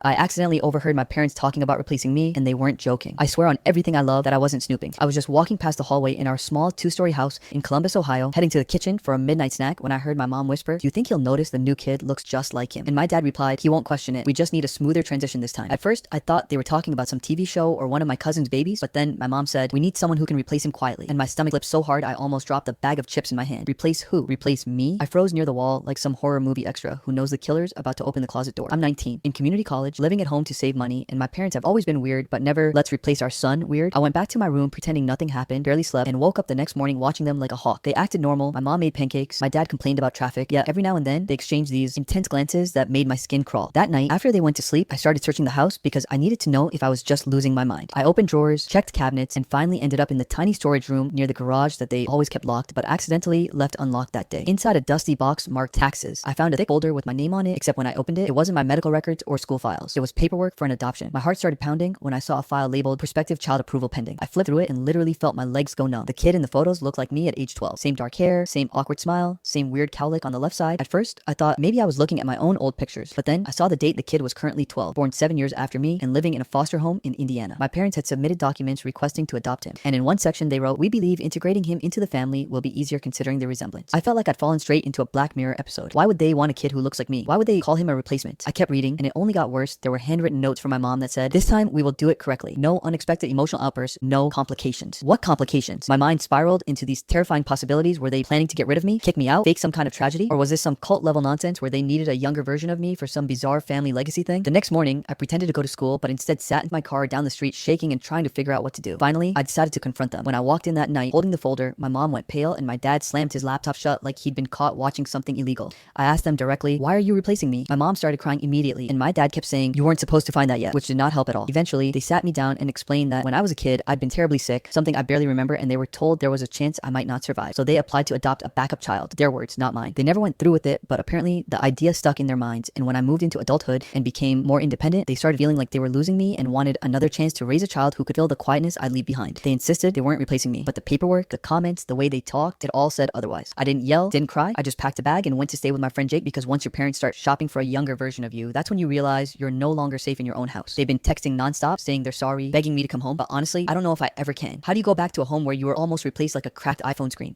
I accidentally overheard my parents talking about replacing me, and they weren't joking. I swear on everything I love that I wasn't snooping. I was just walking past the hallway in our small two-story house in Columbus, Ohio, heading to the kitchen for a midnight snack when I heard my mom whisper, "Do you think he'll notice the new kid looks just like him?" And my dad replied, "He won't question it. We just need a smoother transition this time." At first, I thought they were talking about some TV show or one of my cousin's babies, but then my mom said, "We need someone who can replace him quietly." And my stomach flipped so hard I almost dropped a bag of chips in my hand. Replace who? Replace me? I froze near the wall like some horror movie extra who knows the killer's about to open the closet door. I'm 19, in community college, living at home to save money, and my parents have always been weird, but never "let's replace our son" weird. I went back to my room pretending nothing happened, barely slept, and woke up the next morning watching them like a hawk. They acted normal, my mom made pancakes, my dad complained about traffic, yet every now and then they exchanged these intense glances that made my skin crawl. That night, after they went to sleep, I started searching the house because I needed to know if I was just losing my mind. I opened drawers, checked cabinets, and finally ended up in the tiny storage room near the garage that they always kept locked, but accidentally left unlocked that day. Inside a dusty box marked taxes, I found a thick folder with my name on it, except when I opened it, it wasn't my medical records or school files. It was paperwork for an adoption. My heart started pounding when I saw a file labeled "Prospective Child Approval Pending." I flipped through it and literally felt my legs go numb. The kid in the photos looked like me at age 12. Same dark hair, same awkward smile, same weird cowlick on the left side. At first, I thought maybe I was looking at my own old pictures, but then I saw the date the kid was currently 12, born 7 years after me and living in a foster home in Indiana. My parents had submitted documents requesting to adopt him, and in one section they wrote, "We believe integrating him into the family will be easier considering the resemblance." I felt like I'd fallen straight into a Black Mirror episode. Why would they want a kid who looks like me? Why would they call him a replacement? I kept reading, and it only got worse. There were handwritten notes from my mom that said, "This time we will do it correctly. No unexpected emotional outbursts, no complications." What complications? My mind spiraled into these terrifying possibilities. Were they planning to get rid of me, kick me out, fake some kind of tragedy? Or was this some cult level nonsense where they needed a younger version of me for some bizarre family legacy thing? The next morning, I pretended to go to school, but instead sat in my car down the street shaking and trying to figure out what to do. Finally, I decided to confront them. When I walked in that night, holding the folder, my mom went pale and my dad slammed his laptop shut like he'd been caught watching something illegal. I asked them directly, "Why are you replacing me?" My mom started crying immediately, and my dad kept saying, "You weren't supposed to find that yet," which did not help at all. Eventually, they sat me down and explained that when I was a kid, I'd been terribly sick, something I barely remember, and they were told there was a chance I might not survive. So they applied to adopt a backup child. Their words, not mine. They never went through with it, but apparently the idea stuck in their minds, and when I moved into adulthood and became more independent, they started feeling like they were losing me and wanted another chance to raise a child who could fill the quietness I'd leave behind. They insisted they weren't replacing me, but the paperwork, the comments, the way they talked, it all said otherwise. I didn't yell, didn't cry. I just packed a bag and went to stay with my friend Jake, because once your parents start shopping for a younger version of you, that's when you realize you're no longer safe in your own house. They've been texting nonstop, saying they're sorry, begging me to come home, but honestly, I don't know if I ever can. How do you go back to a home where you were almost replaced like a cracked iPhone screen?